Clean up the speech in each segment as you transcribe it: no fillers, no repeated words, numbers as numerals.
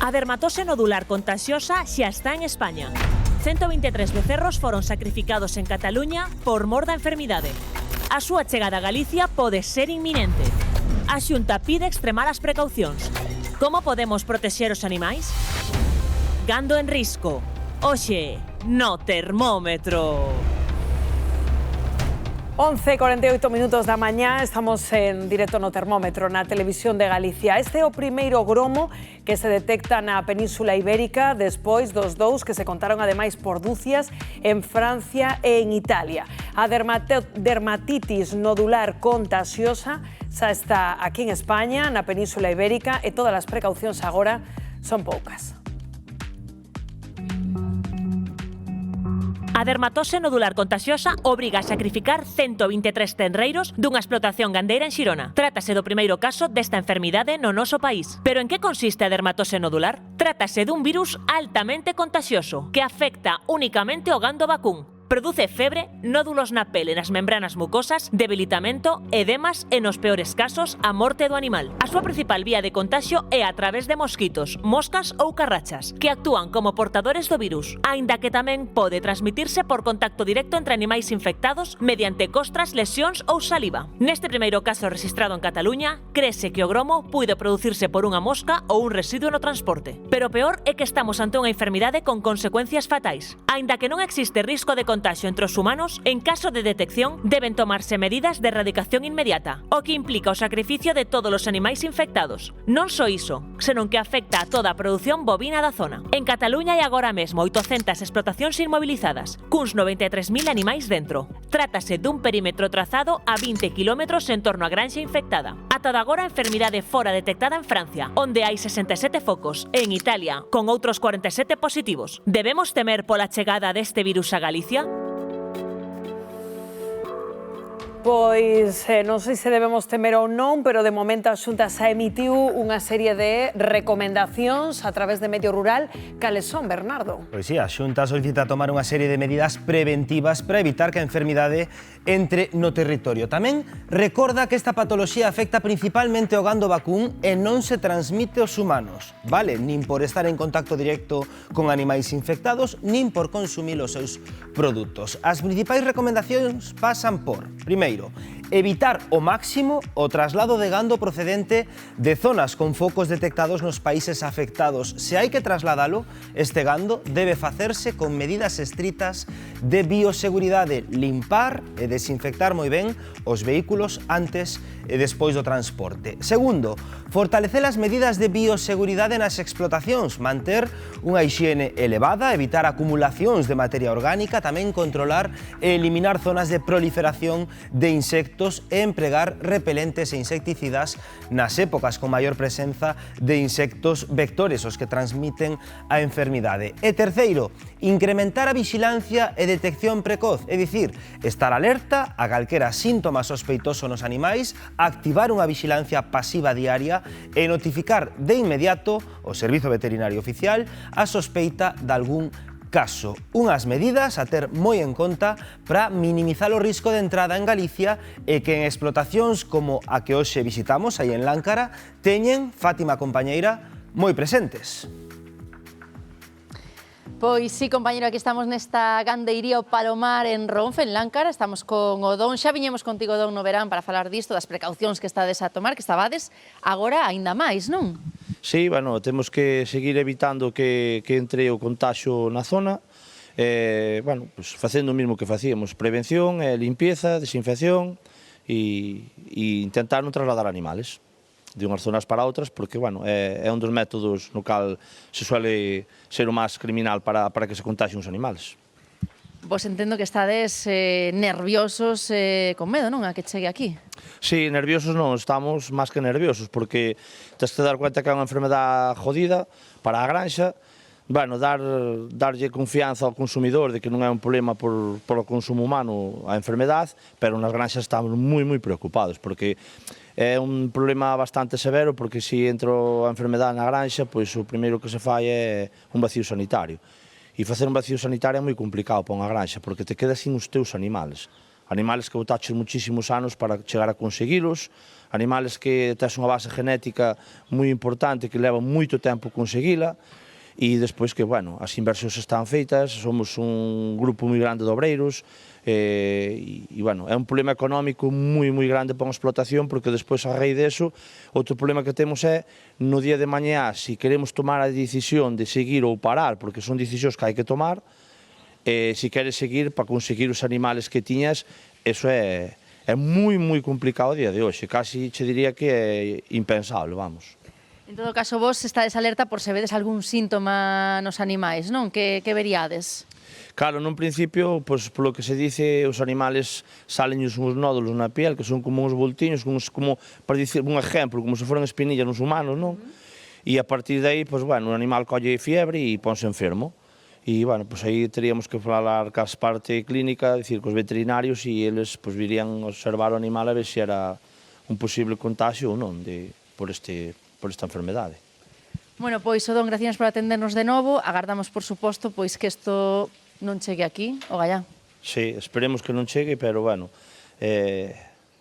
A dermatose nodular contagiosa xa está en España. 123 becerros foron sacrificados en Cataluña por mor da enfermidade. A súa chegada a Galicia pode ser inminente. A Xunta pide extremar as precaucións. Como podemos protexer os animais? Gando en risco. Oxe, no termómetro. 11:48 minutos da mañá, estamos en directo no termómetro na Televisión de Galicia. Este é o primeiro gromo que se detecta na Península Ibérica despois dos dous que se contaron ademais por dúcias en Francia e en Italia. A dermatitis nodular contagiosa xa está aquí en España, na Península Ibérica, e todas as precaucións agora son poucas. A dermatose nodular contagiosa obriga a sacrificar 123 tenreiros dunha explotación gandeira en Xirona. Trátase do primeiro caso desta enfermidade no noso país. Pero en que consiste a dermatose nodular? Trátase dun virus altamente contagioso que afecta únicamente ao gando vacún. Produce febre, nódulos na pele e nas membranas mucosas, debilitamento, edemas e, nos peores casos, a morte do animal. A súa principal vía de contagio é a través de mosquitos, moscas ou carrachas, que actúan como portadores do virus, aínda que tamén pode transmitirse por contacto directo entre animais infectados mediante costras, lesións ou saliva. Neste primeiro caso registrado en Cataluña, créese que o gromo puido producirse por unha mosca ou un residuo no transporte. Pero o peor é que estamos ante unha enfermidade con consecuencias fatais. Aínda que non existe risco de contagio entre os humanos, en caso de detección deben tomarse medidas de erradicación inmediata, o que implica o sacrificio de todos os animais infectados. Non só iso, senón que afecta a toda a produción bovina da zona. En Cataluña hai agora mesmo 800 explotacións inmovilizadas, cuns 93.000 animais dentro. Trátase dun perímetro trazado a 20 km en torno á granxa infectada. Ata agora a enfermidade fora detectada en Francia, onde hai 67 focos, e en Italia, con outros 47 positivos. Debemos temer pola chegada deste virus a Galicia? Pois non sei se debemos temer ou non, pero de momento a Xunta xa emitiu unha serie de recomendacións a través de Medio Rural. Cales son, Bernardo? Pois sí, a Xunta solicita tomar unha serie de medidas preventivas para evitar que a enfermidade entre no territorio. Tamén recorda que esta patoloxía afecta principalmente ao gando vacún e non se transmite aos humanos, vale? Nin por estar en contacto directo con animais infectados, nin por consumir os seus produtos. As principais recomendacións pasan por, primeiro, evitar ao máximo o traslado de gando procedente de zonas con focos detectados nos países afectados. Se hai que trasladalo, este gando debe facerse con medidas estritas de bioseguridade, limpar e desinfectar moi ben os vehículos antes e despois do transporte. Segundo, fortalecer as medidas de bioseguridade nas explotacións, manter unha hixiene elevada, evitar acumulacións de materia orgánica, tamén controlar e eliminar zonas de proliferación de insectos e empregar repelentes e insecticidas nas épocas con maior presenza de insectos vectores, os que transmiten a enfermidade. E terceiro, incrementar a vixilancia e detección precoz, é dicir, estar alerta a calquera síntoma sospeitoso nos animais, activar unha vixilancia pasiva diaria e notificar de inmediato ao Servizo Veterinario Oficial a sospeita de algún caso. Unhas medidas a ter moi en conta para minimizar o risco de entrada en Galicia e que en explotacións como a que hoxe visitamos, aí en Láncara, teñen, Fátima compañeira, moi presentes. Pois sí, compañero, aquí estamos nesta gandeiría o Palomar en Ronfe, en Láncara. Estamos con o Don. Xa viñemos contigo, Don, no verán para falar disto, das precaucións que estades a tomar, que estabades agora aínda máis, non? Sí, bueno, temos que seguir evitando que entre o contagio na zona, bueno, pues facendo o mesmo que facíamos, prevención, limpieza, desinfección e intentar non trasladar animales de unhas zonas para outras, porque, bueno, é un dos métodos no cal se suele ser o máis criminal para que se contagien os animales. Vos entendo que estades nerviosos, con medo, non, a que chegue aquí? Sí, nerviosos non, estamos máis que nerviosos, porque tens que dar cuenta que é unha enfermedade jodida para a granxa. Bueno, darlle confianza ao consumidor de que non é un problema por o consumo humano a enfermedade, pero nas granxas estamos moi preocupados, porque é un problema bastante severo, porque se entra a enfermedade na granxa, pois o primeiro que se fai é un vacío sanitario. E facer un vacío sanitario é moi complicado para unha granxa, porque te quedas sin os teus animales. Animales que botaches muchísimos anos para chegar a conseguilos, animales que tes unha base genética moi importante que leva moito tempo conseguila, e despois que, bueno, as inversións están feitas, somos un grupo moi grande de obreiros, e, bueno, é un problema económico moi grande para unha explotación, porque despois, a raíz deso, outro problema que temos é, no día de mañá, se queremos tomar a decisión de seguir ou parar, porque son decisións que hai que tomar, se queres seguir para conseguir os animales que tiñas, eso é moi complicado a día de hoxe, casi che diría que é impensable, vamos. En todo caso, vos estades alerta por se vedes algún síntoma nos animais, non? Que veríades? Claro, nun principio, pois, polo que se dice, os animales salen uns nódulos na piel, que son como uns voltiños, como, para dicir un exemplo, como se foran espinillas nos humanos, non? E a partir de aí, pois, bueno, o animal colle fiebre e ponse enfermo. E, bueno, pois aí teríamos que falar cas parte clínica, dicir, cos veterinarios, e eles, pois, virían a observar o animal a ver se era un posible contagio ou non por esta enfermedade. Bueno, pois, Odón, gracias por atendernos de novo. Agardamos, por suposto, pois que isto non chegue aquí, o gallá. Sí, esperemos que non chegue, pero, bueno,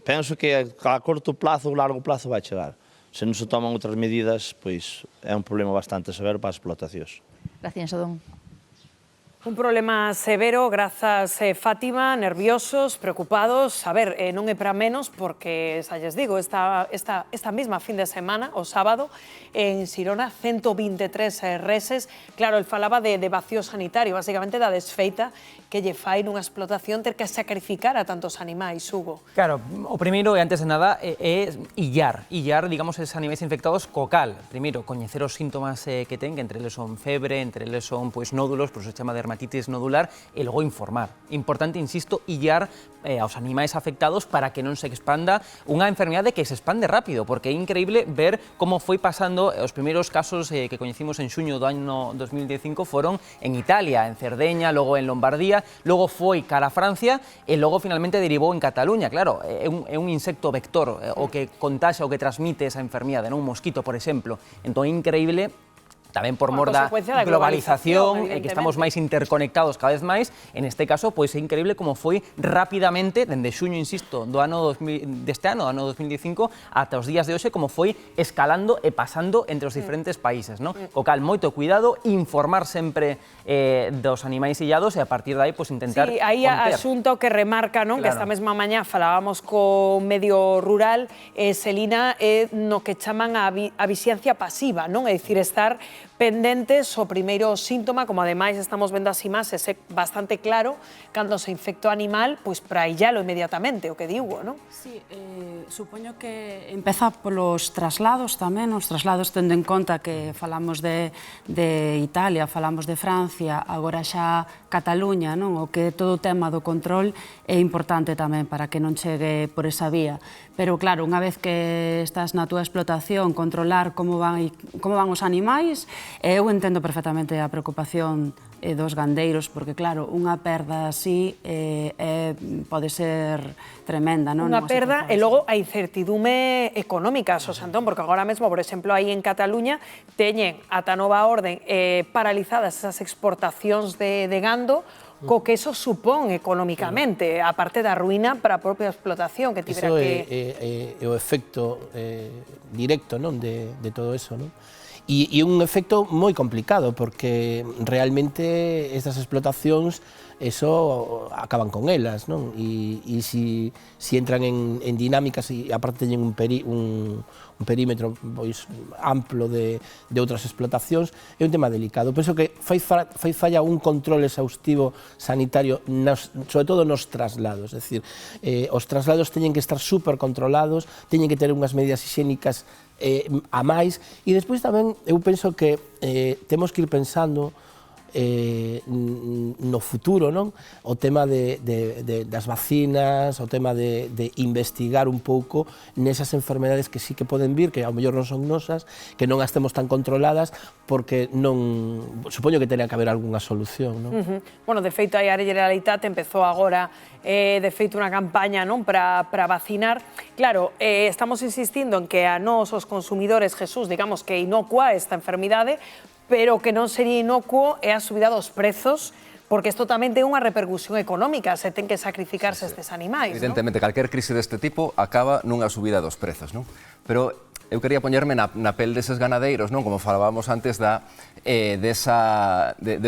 penso que a corto plazo ou largo plazo vai chegar. Se non se toman outras medidas, pois é un problema bastante severo para as explotacións. Gracias, Odón. Un problema severo, grazas Fátima, nerviosos, preocupados. A ver, non é para menos porque, xa lles digo, esta mesma fin de semana, o sábado, en Xirona, 123 reses. Claro, el falaba de vacío sanitario, basicamente da desfeita que lle fai nunha explotación ter que sacrificar a tantos animais, Hugo. Claro, o primeiro, e antes de nada, é illar, digamos, esos animais infectados co cal. Primeiro, coñecer os síntomas que ten, que entre eles son febre, entre eles son nódulos, por eso se chama dermatitis nodular, e logo informar. Importante, insisto, illar aos animais afectados para que non se expanda unha enfermidade que se expande rápido, porque é increíble ver como foi pasando os primeiros casos que coñecimos en xuño do ano 2015 foron en Italia, en Cerdeña, logo en Lombardía, logo foi cara a Francia e logo finalmente derivou en Cataluña. Claro, é un insecto vector o que contaxa, o que transmite esa enfermidade, un mosquito, por exemplo. Entón é increíble, tamén por mor da globalización, que estamos máis interconectados cada vez máis, en este caso, pois é increíble como foi rapidamente, dende xuño, insisto, deste ano, ano 2015, ata os días de hoxe, como foi escalando e pasando entre os diferentes países, non? Co cal, moito cuidado, informar sempre dos animais illados e a partir de aí, pois, intentar conter. Sí, aí asunto que remarca, non? Que esta mesma mañá falábamos co medio rural, Selina, no que chaman a vixiancia pasiva, non? É dicir, estar pendentes o primeiro síntoma, como ademais estamos vendo as imaxes, é bastante claro, cando se infecta o animal, pois para illalo inmediatamente, o que digo, non? Sí, supoño que empeza polos traslados tamén, os traslados tendo en conta que falamos de Italia, falamos de Francia, agora xa Cataluña, non? O que todo o tema do control é importante tamén para que non chegue por esa vía. Pero claro, unha vez que estás na túa explotación, controlar como van os animais, eu entendo perfectamente a preocupación dos gandeiros, porque claro, unha perda así pode ser tremenda, non? Unha perda e logo a incertidume económica, Xosé Antón, porque agora mesmo, por exemplo, aí en Cataluña teñen ata nova orde paralizadas esas exportacións de gando, co que eso supón económicamente, a parte da ruína para a propia explotación que tivera que... Iso é o efecto directo, non, de todo eso, non? E un efecto moi complicado, porque realmente estas explotacións, eso acaban con elas, non? E si entran en dinámicas e aparte teñen un perímetro pois amplo de outras explotacións, é un tema delicado. Penso que fai falla un control exhaustivo sanitario, sobre todo nos traslados, é dicir, os traslados teñen que estar super controlados, teñen que ter unhas medidas higiénicas a máis, e despois tamén eu penso que temos que ir pensando no futuro, non? O tema das vacinas, o tema de investigar un pouco nesas enfermedades que sí que poden vir, que ao mellor non son nosas, que non as temos tan controladas, porque non... Supoño que teria que haber algunha solución, non? Bueno, de feito, a Generalitat empezou agora, de feito, unha campaña, non? Para vacinar. Claro, estamos insistindo en que a nós, os consumidores, Jesús, digamos que inocua esta enfermidade, pero que non sería inocuo é a subida dos prezos porque isto tamén ten unha repercusión económica, se ten que sacrificarse estes animais, non? Evidentemente, calquer crise deste tipo acaba nunha subida dos prezos, non? Pero eu quería poñerme na pel deses ganadeiros, non? Como falábamos antes de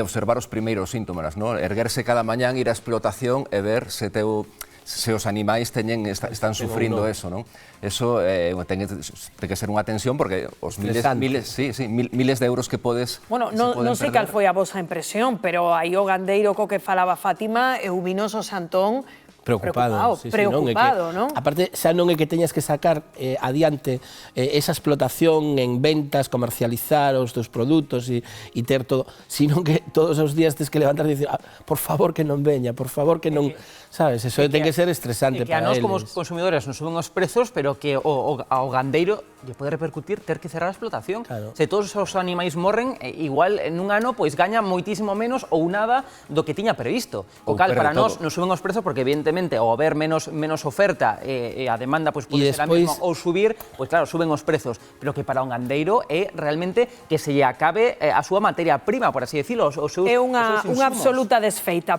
observar os primeiros síntomas, non? Erguerse cada mañán, ir á explotación e ver se os animais están sufrindo eso, non? Eso ten que ser unha tensión porque os miles de euros que podes... Bueno, non sei cal foi a vosa impresión, pero aí o gandeiro co que falaba Fátima, Eubinoso Santón, preocupado, non? Aparte, xa non é que teñas que sacar adiante esa explotación en ventas, comercializar os teus produtos e ter todo, sino que todos os días tens que levantar e dicir, por favor que non veña, por favor que non... Sabes, eso ten que ser estresante para eles. Que a nós como consumidores nos suben os prezos, pero que ao gandeiro lle pode repercutir ter que cerrar a explotación. Se todos os animais morren, igual nun ano pois gaña moitísimo menos ou nada do que tiña previsto. O cal para nós nos suben os prezos porque evidentemente ao haber menos oferta e a demanda pois pode ser a mesma ou subir, pois claro, suben os prezos, pero que para un gandeiro é realmente que se lle acabe a súa materia prima, por así decirlo, os seus insumos. É unha absoluta desfeita.